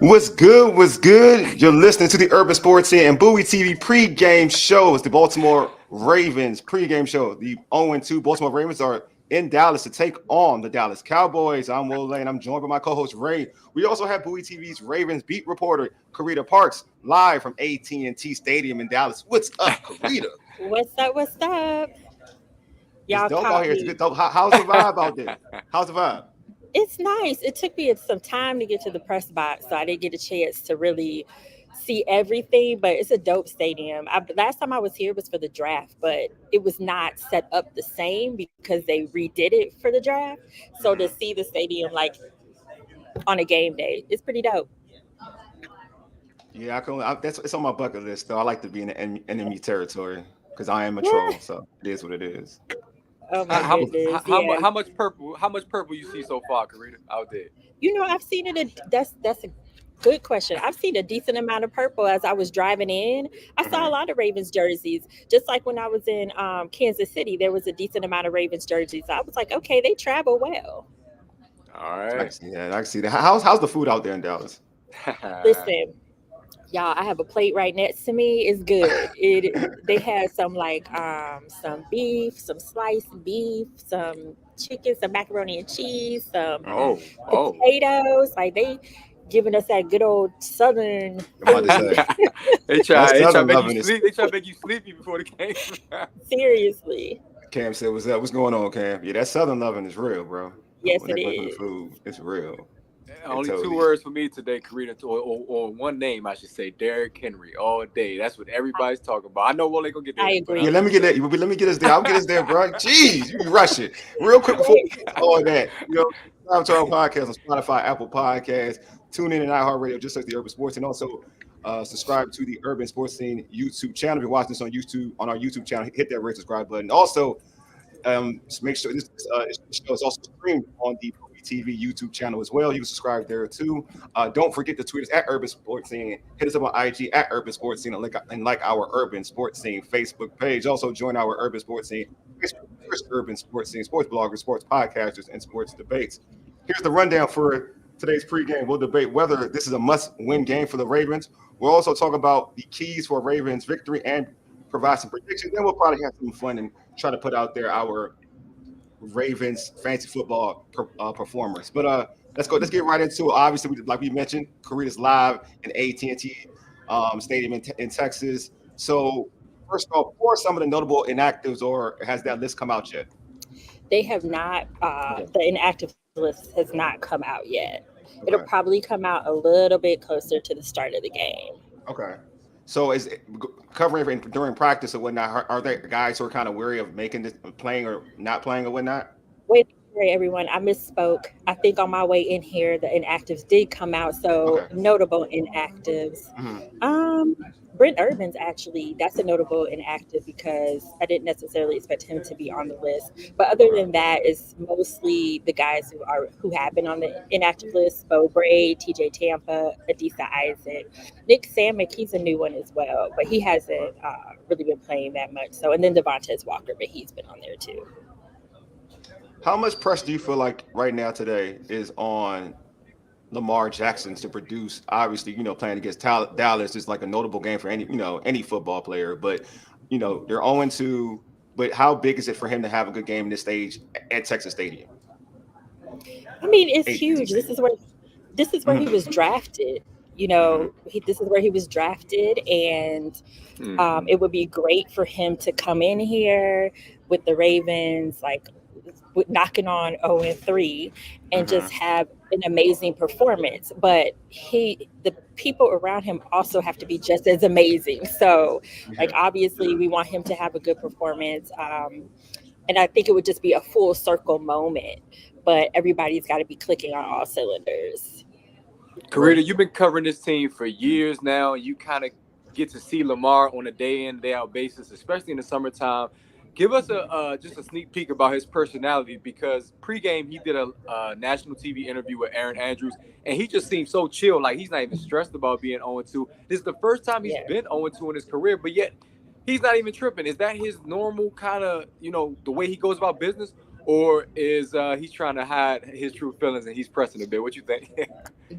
What's good? What's good? You're listening to the Urban Sports and Bowie TV pregame show. It's the Baltimore Ravens pregame show. The 0-2 Baltimore Ravens are in Dallas to take on the Dallas Cowboys. I'm Will Lane. I'm joined by my co-host Ray. We also have Bowie TV's Ravens beat reporter Carita Parks live from AT&T Stadium in Dallas. What's up, Carita? What's up? What's up? It's Y'all dope out caught here. It's a me. bit dope. How's the vibe out there? How's the vibe? It's nice. It took me some time to get to the press box, so I didn't get a chance to really see everything. But it's a dope stadium. Last time I was here was for the draft, but it was not set up the same because they redid it for the draft. So to Mhm. see the stadium like on a game day, it's pretty dope. Yeah, that's it's on my bucket list though. I like to be in the enemy territory because I am a Yeah. troll. So it is what it is. Oh How, my how, goodness. how, Yeah. how much purple? How much purple you see so far, Karita, out there? I've seen it. That's a good question. I've seen a decent amount of purple as I was driving in. I saw a Mhm. lot of Ravens jerseys. Just like when I was in Kansas City, there was a decent amount of Ravens jerseys. I was like, okay, they travel well. All I can right. see that. I can see that. How's the food out there in Dallas? Listen, y'all, I have a plate right next to me. It's good. They had some beef, some sliced beef, some chicken, some macaroni and cheese, some Mhm. Oh. potatoes. Like they giving us that good old southern I'm about to food. say they that try. They try to Southern make you loving is. sleep. They try to make you sleepy before the game. Seriously. Cam said, "What's up? What's going on, Cam? Yeah, that Southern loving is real, bro. Yes, When it they come from the is. food, it's real. It Only two totally. words for me today, Karita, or one name, I should say, Derrick Henry, all day. That's what everybody's talking about. I know Wale gonna get I there, but Yeah, I'm agree. let me just get saying. that. Let me get us there. I'll get us there, bro. Jeez, you be rushing real quick before we Right. get to all that. Subscribe to our podcast on Spotify, Apple Podcasts, tune in and iHeartRadio, just like the Urban Sports, and also subscribe to the Urban Sports Scene YouTube channel. If you're watching this on YouTube, on our YouTube channel, hit that red subscribe button. Also, just make sure this show is also streamed on the Bowie TV YouTube channel as well. You can subscribe there too. Don't forget to tweet us at Urban Sports Scene. Hit us up on IG at Urban Sports Scene and like our Urban Sports Scene Facebook page. Also join our Urban Sports Scene Facebook, first Urban Sports Scene, sports bloggers, sports podcasters, and sports debates. Here's the rundown for today's pregame. We'll debate whether this is a must-win game for the Ravens. We'll also talk about the keys for Ravens victory and provide some predictions. Then we'll probably have some fun and try to put out there our Ravens fantasy football performers. But let's go. Let's get right into it. Obviously, like we mentioned, Carita's live in AT&T Stadium in Texas. So first off, who are some of the notable inactives, or has that list come out yet? They have not, Okay. the inactive list has not come out yet. It'll Okay. probably come out a little bit closer to the start of the game. Okay. So is it covering during practice or whatnot? Are there guys who are kind of wary of making this playing or not playing or whatnot? Wait, sorry, everyone. I misspoke. I think on my way in here, the inactives did come out. So Okay. notable inactives. Mhm. Um, Brent Urban's actually that's a notable inactive because I didn't necessarily expect him to be on the list. But other Okay. than that, it's mostly the guys who have been on the inactive list: Bo Bray, T.J. Tampa, Adisa Isaac, Nick Samick. He's a new one as well, but he hasn't really been playing that much. So and then Devontae Walker, but he's been on there too. How much pressure do you feel like right now today is on Lamar Jackson to produce? Obviously, playing against Dallas is like a notable game for any football player. But they're 0-2. But how big is it for him to have a good game in this stage at Texas Stadium, I mean, it's AT&T huge. Stadium? This is where he Hmm. was drafted. Hmm. This is where he was drafted, and Hmm. it would be great for him to come in here with the Ravens, like knocking on 0-3, and Hmm. just have an amazing performance. But the people around him also have to be just as amazing. So, like Yeah. obviously, we want him to have a good performance. And I think it would just be a full circle moment. But everybody's got to be clicking on all cylinders. Right. Karita, you've been covering this team for years now. You kind of get to see Lamar on a day in, day out basis, especially in the summertime. Give us a just a sneak peek about his personality because pregame he did a national TV interview with Aaron Andrews and he just seems so chill, like he's not even stressed about being 0-2. This is the first time he's Yeah. been 0-2 in his career, but yet he's not even tripping. Is that his normal kind of the way he goes about business, or is he's trying to hide his true feelings and he's pressing a bit? What you think?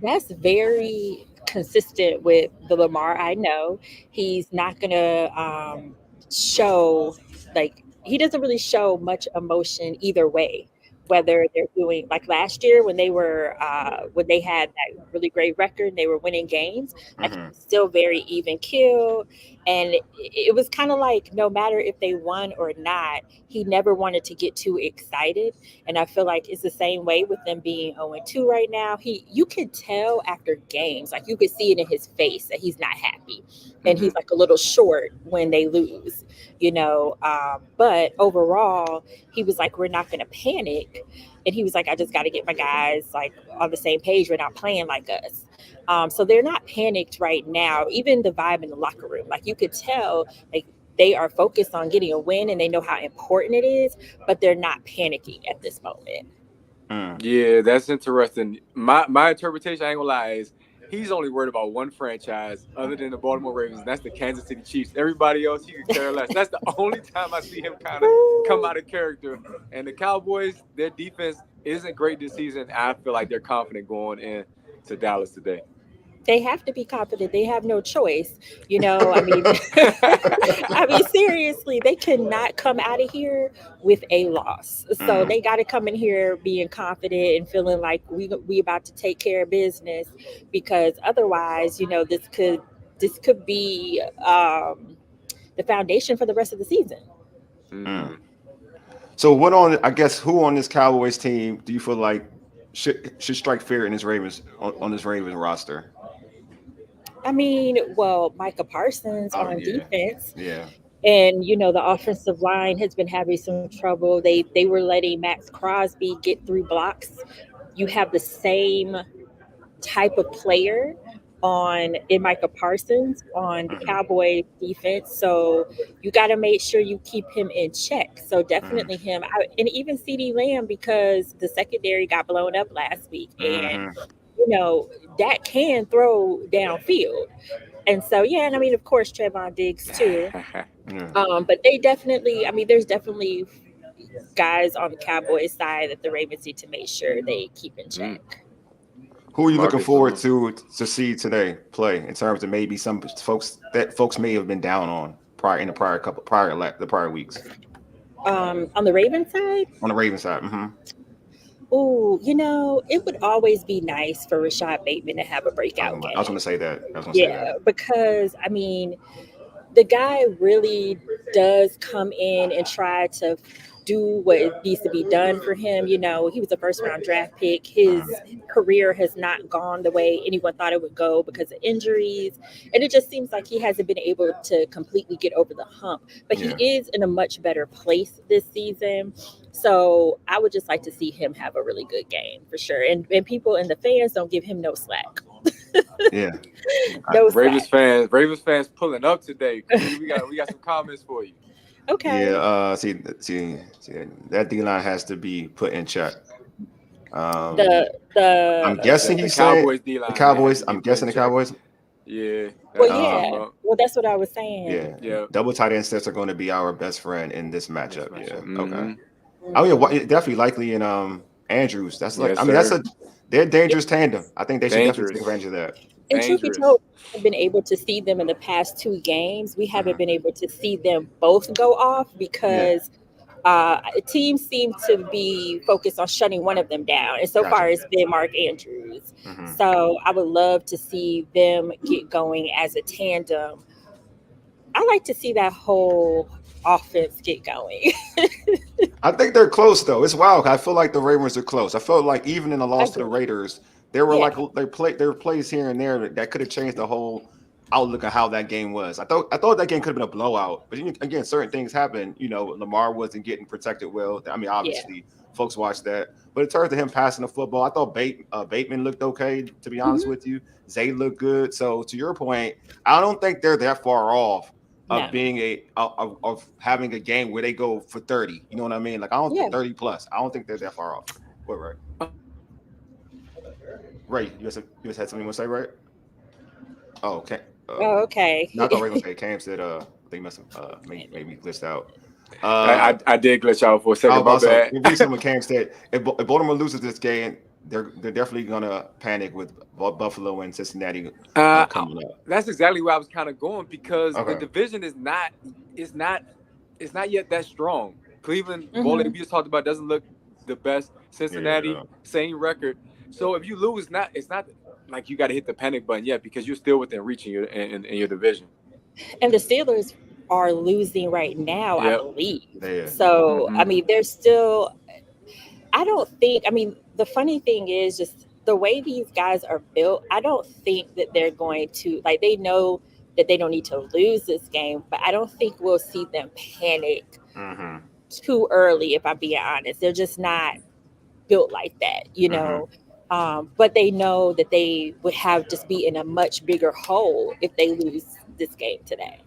That's very consistent with the Lamar I know. He's not gonna show like he doesn't really show much emotion either way. Whether they're doing like last year when they had that really great record, they were winning games. Like he Mm-hmm. was still very even keel, and it was kind of like no matter if they won or not, he never wanted to get too excited. And I feel like it's the same way with them being 0-2 right now. You could tell after games, like you could see it in his face that he's not happy, and he's like a little short when they lose, you know. But overall, he was like, "We're not going to panic," and he was like, "I just got to get my guys like on the same page. We're not playing like us." So they're not panicked right now. Even the vibe in the locker room, like you could tell, like they are focused on getting a win and they know how important it is, but they're not panicking at this moment. Yeah, that's interesting. My interpretation, I ain't gonna lie, is he's only worried about one franchise other than the Baltimore Ravens, and that's the Kansas City Chiefs. Everybody else, he could care less. That's the only time I see him kind of come out of character. And the Cowboys, their defense isn't great this season. I feel like they're confident going into Dallas today. They have to be confident. They have no choice. You know, I mean, I mean, seriously, they cannot come out of here with a loss. So they got to come in here being confident and feeling like we about to take care of business, because otherwise, you know, this could be the foundation for the rest of the season. Mm-hmm. So who on this Cowboys team do you feel like should strike fear in this Ravens on this Ravens roster? I mean, well, Micah Parsons Oh, on yeah. defense. Yeah. And you know the offensive line has been having some trouble. They were letting Max Crosby get through blocks. You have the same type of player in Micah Parsons on the Cowboys defense, so you got to make sure you keep him in check. So definitely him, and even CD Lamb, because the secondary got blown up last week, and you know that can throw downfield. And so, yeah, and I mean, of course, Trevon Diggs too. But they definitely, I mean, there's definitely guys on the Cowboys side that the Ravens need to make sure they keep in check. Who are you looking Marcus forward to see today play in terms of maybe some folks may have been down on the prior weeks? On the Ravens side? On the Ravens side. Oh, you know, it would always be nice for Rashad Bateman to have a breakout game. I was going to say that. Because, I mean, the guy really does come in and try to do what needs to be done for him. You know, he was a first-round draft pick. His career has not gone the way anyone thought it would go because of injuries. And it just seems like he hasn't been able to completely get over the hump. But he is in a much better place this season. So I would just like to see him have a really good game for sure. And people and the fans don't give him no slack. Yeah. No Ravens slack. fans pulling up today. We got some comments for you. Okay. Yeah. See, that D-line has to be put in check. I'm guessing the he's saying Cowboys D-line. The Cowboys. I'm guessing the Cowboys. Yeah. Well, that's what I was saying. Yeah. Double tight end sets are going to be our best friend in this matchup. Yeah. Mm-hmm. Okay. Oh yeah, definitely likely in Andrews. That's like they're a dangerous tandem. I think they should definitely take advantage of that. And truth be told, we've been able to see them in the past 2 games. We haven't been able to see them both go off because teams seem to be focused on shutting one of them down. And so far, it's been Mark Andrews. So I would love to see them get going as a tandem. I like to see that whole offense get going. I think they're close though. It's wild. I feel like the Ravens are close. I felt like even in the loss to the Raiders, there were there were plays here and there that could have changed the whole outlook of how that game was. I thought that game could have been a blowout, but again, certain things happen. You know, Lamar wasn't getting protected well. I mean, obviously, folks watched that, but in terms of him passing the football, I thought Bateman looked okay. To be honest with you, Zay looked good. So to your point, I don't think they're that far off of being of having a game where they go for 30. You know what I mean? Like I don't think 30 plus. I don't think they're that far off. What, right? Ray, you just had something you want to say, right? Oh, okay. Okay. No, I thought Ray was going to say Cam said I think he must have maybe glitched out. I did glitch out for a second. Maybe someone Cam said if Baltimore loses this game, they're definitely gonna panic with Buffalo and Cincinnati coming up. That's exactly where I was kind of going because the Okay. division is not it's not it's not yet that strong. Cleveland, Bowie, Mhm. we just talked about, doesn't look the best. Cincinnati, Yeah. same record. So if you lose, it's not like you got to hit the panic button yet because you're still within reach in your division. And the Steelers are losing right now, I Yep. believe. Yeah. So, I Mhm. mean, they're still, I don't think, I mean, the funny thing is just the way these guys are built, I don't think that they're going to, like, they know that they don't need to lose this game, but I don't think we'll see them panic Mm-hmm. too early, if I'm being honest. They're just not built like that, you Mm-hmm. know. But they know that they would have just be in a much bigger hole if they lose this game today.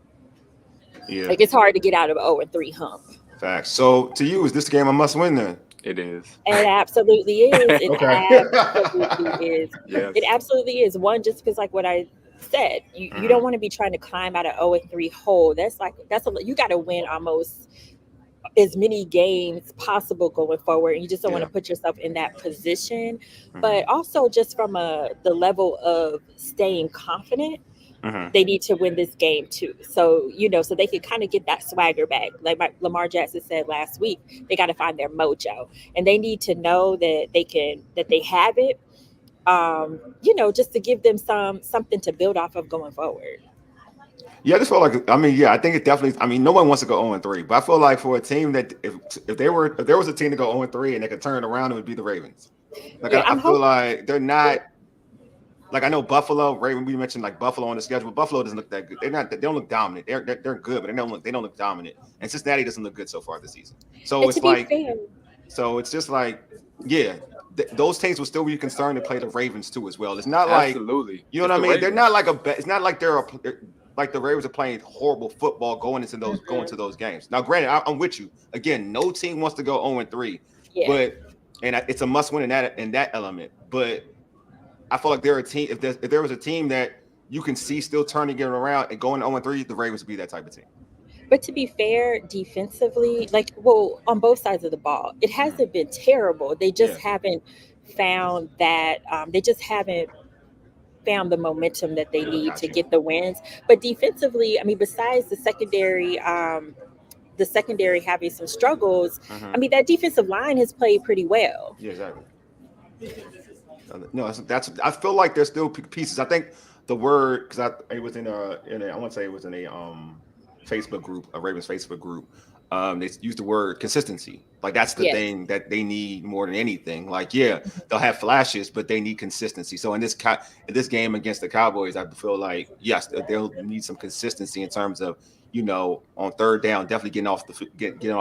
Yeah. Like it's hard to get out of 0-3 hump. Facts. So to you, is this game a must win then? It is. It absolutely is. It Okay. absolutely is. Yes. It absolutely is. One, just because like what I said, you don't want to be trying to climb out of 0-3 hole. That's you got to win almost as many games possible going forward, and you just don't want Yeah. to put yourself in that position. Mhm. But also just from the level of staying confident, Mm-hmm. they need to win this game too. So, you know, so they can kind of get that swagger back. Like Lamar Jackson said last week, they got to find their mojo, and they need to know that they have it. You know, just to give them something to build off of going forward. Yeah, I just feel like I think it definitely. I mean, no one wants to go 0-3, but I feel like for a team that if there was a team to go 0-3 and they could turn it around, it would be the Ravens. Like Yeah, I I'm feel hoping. like they're not. Like I know Buffalo, Raven. We mentioned like Buffalo on the schedule. But Buffalo doesn't look that good. They're not. They don't look dominant. They're good, but they don't look dominant. And Cincinnati doesn't look good so far this season. So And to it's be like fair, it's just like yeah, those teams will still be concerned to play the Ravens too as well. It's not like Absolutely. you know It's what I the mean. They're Ravens. not like it's not like like the Ravens are playing horrible football going to those games. Now, granted, I'm with you. Again, no team wants to go 0-3, yeah. but it's a must win in that element. But I feel like they're a team. If there was a team that you can see still turning it around and going 0-3, the Ravens would be that type of team. But to be fair, defensively, like, well, on both sides of the ball, it hasn't been terrible. They just Yeah, haven't found that. They just haven't found the momentum that they need to gotcha. get the wins. But defensively, I mean, besides the secondary having some struggles, I mean, that defensive line has played pretty well. Yeah, exactly. No, that's. I feel like there's still pieces. I think the word because it was in I want to say it was in a Facebook group, a Ravens Facebook group. They used the word consistency. Like that's the Yes. thing that they need more than anything. Like yeah, they'll have flashes, but they need consistency. So in this game against the Cowboys, I feel like yes, they'll need some consistency in terms of on third down, definitely getting off getting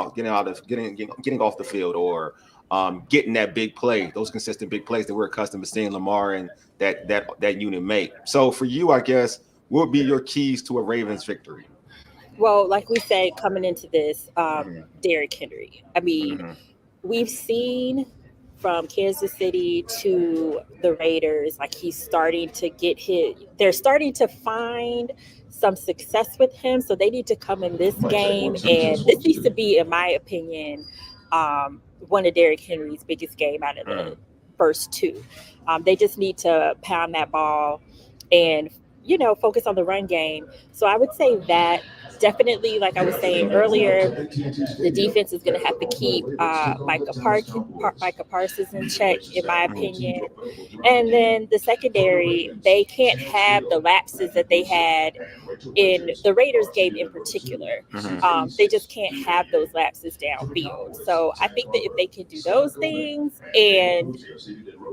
off the field or getting that big play, those consistent big plays that we're accustomed to seeing Lamar and that unit make. So for you, I guess, what would be your keys to a Ravens victory? Well, like we said, coming into this, Derrick Henry. I mean, Mm-hmm. we've seen from Kansas City to the Raiders, like he's starting to get hit. They're starting to find some success with him. So they need to come in this game. And this needs to be, in my opinion, one of Derrick Henry's biggest game out of the first two. They just need to pound that ball and, focus on the run game. So I would say that definitely, like I was saying earlier, the defense is going to have to keep Micah Parsons in check, in my opinion. And then the secondary, they can't have the lapses that they had in the Raiders game in particular. They just can't have those lapses downfield. So I think that if they can do those things and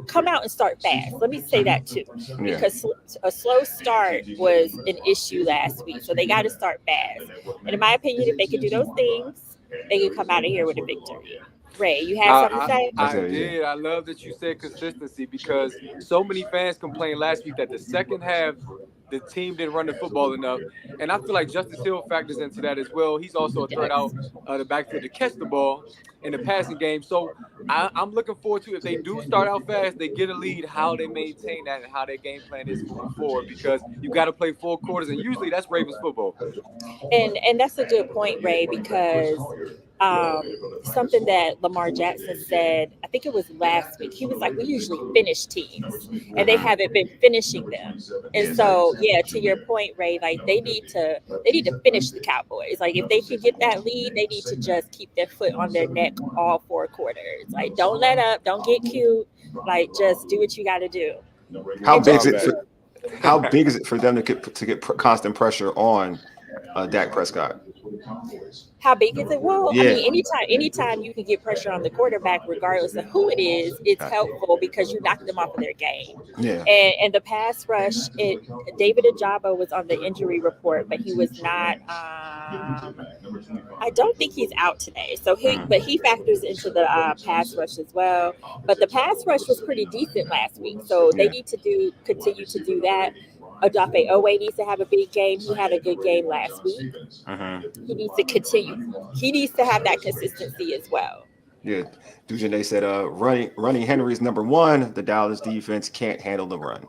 come out and start fast, let me say that too, because a slow start was an issue last week. So they got to start fast. And in my opinion, if they can do those things, they can come out of here with a victory. Ray, you had something to say? I did. I love that you said consistency because so many fans complained last week that the second half, the team didn't run the football enough. And I feel like Justice Hill factors into that as well. He's also a threat out the backfield to catch the ball in the passing game. So I'm looking forward to if they do start out fast, they get a lead, how they maintain that and how their game plan is moving forward because you got to play 4 quarters. And usually that's Ravens football. And that's a good point, Ray, because something that Lamar Jackson said, I think it was last week. He was like, we usually finish teams, and they haven't been finishing them. And so, yeah, to your point, Ray, like they need to finish the Cowboys. Like if they can get that lead, they need to just keep their foot on their neck all 4 quarters. Like don't let up, don't get cute. Like just do what you got to do. How And big just is it? How big is it for them to get constant pressure on Dak Prescott? How big is it? Well, I Yeah. mean, anytime you can get pressure on the quarterback, regardless of who it is, it's helpful because you knock them off of their game. Yeah. And the pass rush, David Ajabo was on the injury report, but he was not. I don't think he's out today. So he factors into the pass rush as well. But the pass rush was pretty decent last week, so they need to continue to do that. Odafe Owe needs to have a big game. He had a good game last week. He needs to continue. He needs to have that consistency as well. Yeah, Dujane said, running Henry's number one. The Dallas defense can't handle the run.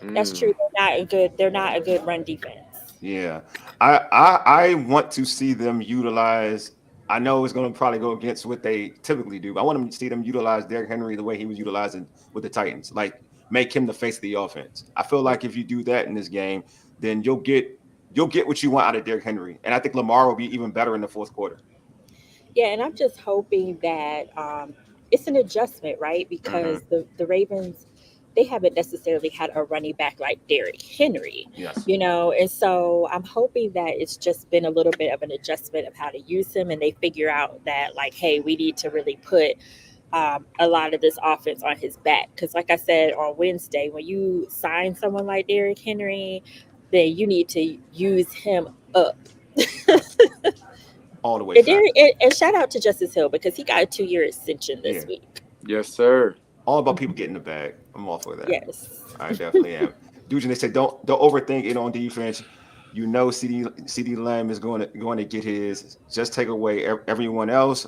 That's true. They're not a good run defense. Yeah, I want to see them utilize. I know it's going to probably go against what they typically do, but I want them to see them utilize Derrick Henry the way he was utilizing with the Titans. Like make him the face of the offense. I feel like if you do that in this game, then you'll get what you want out of Derrick Henry, and I think Lamar will be even better in the fourth quarter. Yeah, and I'm just hoping that it's an adjustment, right? Because the Ravens, they haven't necessarily had a running back like Derrick Henry, and so I'm hoping that it's just been a little bit of an adjustment of how to use him, and they figure out that like, hey, we need to really put a lot of this offense on his back. Because like I said on Wednesday, when you sign someone like Derrick Henry, then you need to use him up. All the way. And shout out to Justice Hill because he got a 2-year extension this week. Yes, sir. All about people getting the bag. I'm all for that. Yes. I definitely am. Dude, they said don't overthink it on defense. You know CD Lamb is going to get his. Just take away everyone else.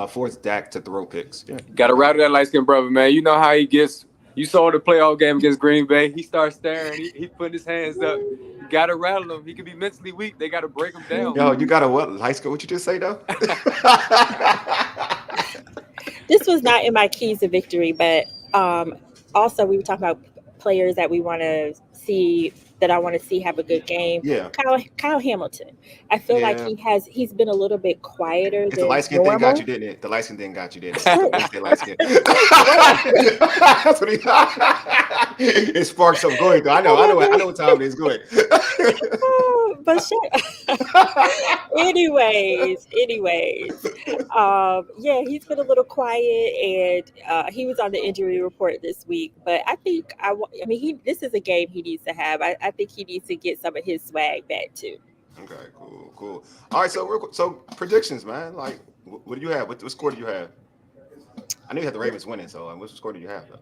Force Dak to throw picks. Yeah. Got to rattle that light-skinned brother, man. You know how he gets. You saw the playoff game against Green Bay. He starts staring. He putting his hands up. You got to rattle him. He could be mentally weak. They got to break him down. Yo, you got to what? Light skin? What you just say, though? This was not in my keys to victory, but also we were talking about players that we want to see, that I want to see have a good game. Yeah. Kyle Hamilton. I feel like he's been a little bit quieter than the light skin normal. thing got you, didn't it? The light skin thing got you, didn't it? Light skin. That's what it sparked something. Go ahead, though. I know what time it is. Go ahead. But anyways, he's been a little quiet, and he was on the injury report this week. But I think this is a game he needs to have. I think he needs to get some of his swag back too. Okay, cool. All right, so predictions, man. Like, what do you have? What score do you have? I knew you had the Ravens winning, so what score do you have, though?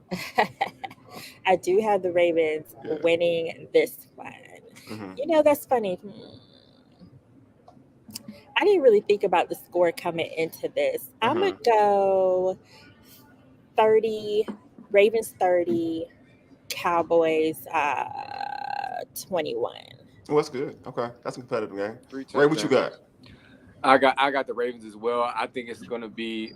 I do have the Ravens winning this one. Mm-hmm. That's funny. I didn't really think about the score coming into this. I'm going to go 30, Ravens 30, Cowboys 21. Oh, that's good. Okay. That's a competitive game. Ray, what you got? I got the Ravens as well. I think it's going to be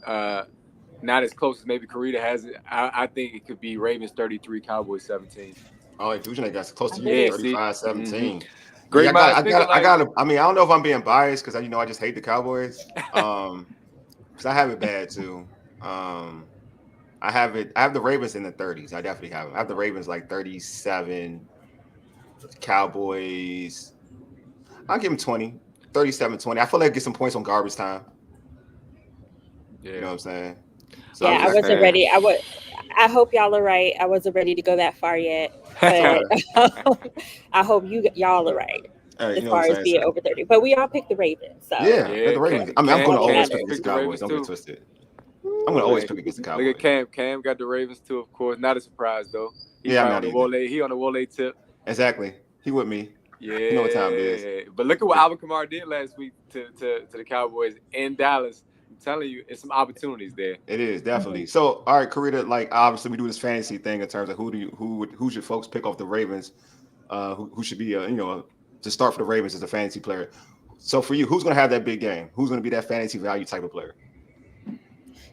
not as close as maybe Carita has it. I think it could be Ravens 33, Cowboys 17. Oh, wait, Dujane got close to you, 35-17. Mm-hmm. Great. I don't know if I'm being biased because I just hate the Cowboys. Because I have it bad too. I have the Ravens in the 30s. I definitely have them. I have the Ravens like 37. Cowboys, I'll give them 20, 37-20. I feel like I get some points on garbage time. Yeah. You know what I'm saying? So I wasn't ready. I hope y'all are right. I wasn't ready to go that far yet. But I hope y'all are right. As far as being over 30. But we all picked the Ravens. So. Yeah, the Ravens. I'm going to always pick against the Cowboys. Don't get twisted. I'm going to always pick against the Cowboys. Look at Cam. Cam got the Ravens too, of course. Not a surprise, though. He on the Wole tip. Exactly. He with me. Yeah. You know what time it is. But look at what Alvin Kamara did last week to the Cowboys in Dallas. I'm telling you, it's some opportunities there. It is, definitely. Mm-hmm. So, all right, Carita, like obviously we do this fantasy thing in terms of who should folks pick off the Ravens, who should be to start for the Ravens as a fantasy player. So for you, who's going to have that big game? Who's going to be that fantasy value type of player?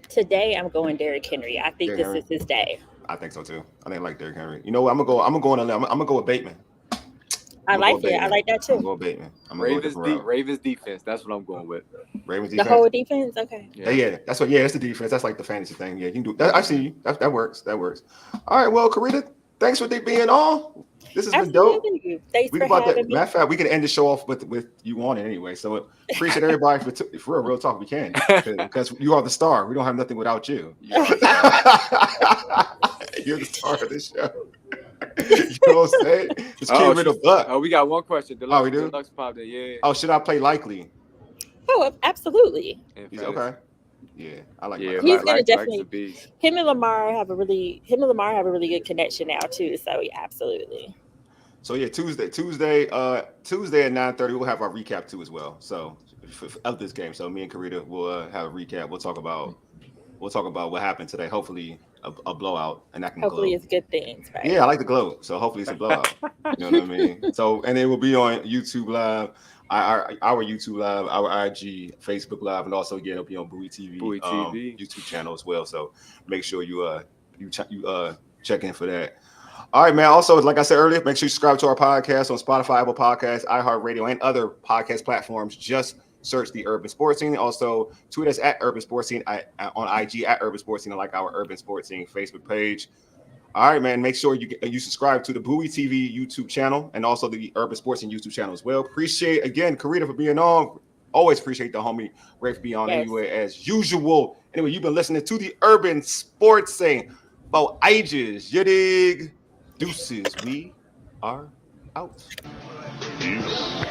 Today, I'm going Derrick Henry. I think Derrick this Henry? is his day. I think so too. I think I like Derrick Henry. You know what? I'm gonna go on a limb. I'm gonna go with Bateman. I like it. I like that I'm too. going Bateman. I'm gonna Ravens defense. That's what I'm going with. Ravens defense. The whole defense. Okay. Yeah, that's what. Yeah, that's the defense. That's like the fantasy thing. Yeah, you can do that. I see you. That works. That works. All right. Well, Carita, thanks for being on. This has been dope. Thanks for having me. Matter of fact, we can end the show off with you on it anyway. So appreciate everybody for real talk. We can because you are the star. We don't have nothing without you. You're the star of this show. You know what I'm saying? It's came in the butt. Oh, we got one question. We do? Deluxe popped in. Yeah. Oh, should I play likely? Oh, absolutely. Okay. Yeah, I like. Yeah, he's gonna definitely. Him and Lamar have a really good connection now too. So yeah, absolutely. So yeah, Tuesday at 9:30 we'll have our recap too as well. So of this game, so me and Carita will have a recap. We'll talk about what happened today. Hopefully a blowout, and that can hopefully glow. It's good things, right? Yeah, I like the glow. So hopefully it's a blowout. You know what I mean? So and it will be on YouTube Live, our YouTube Live, our IG, Facebook Live, and also again it'll be on Bowie TV, YouTube channel as well. So make sure you check in for that. All right, man. Also, like I said earlier, make sure you subscribe to our podcast on Spotify, Apple Podcasts, iHeartRadio, and other podcast platforms. Just search the Urban Sports Scene. Also, tweet us at Urban Sports Scene on IG at Urban Sports Scene, and like our Urban Sports Scene Facebook page. All right, man. Make sure you subscribe to the Bowie TV YouTube channel and also the Urban Sports Scene YouTube channel as well. Appreciate again, Carita, for being on. Always appreciate the homie Ray for being on anyway as usual. Anyway, you've been listening to the Urban Sports Scene. About ages, you dig? Deuces, we are out. Peace.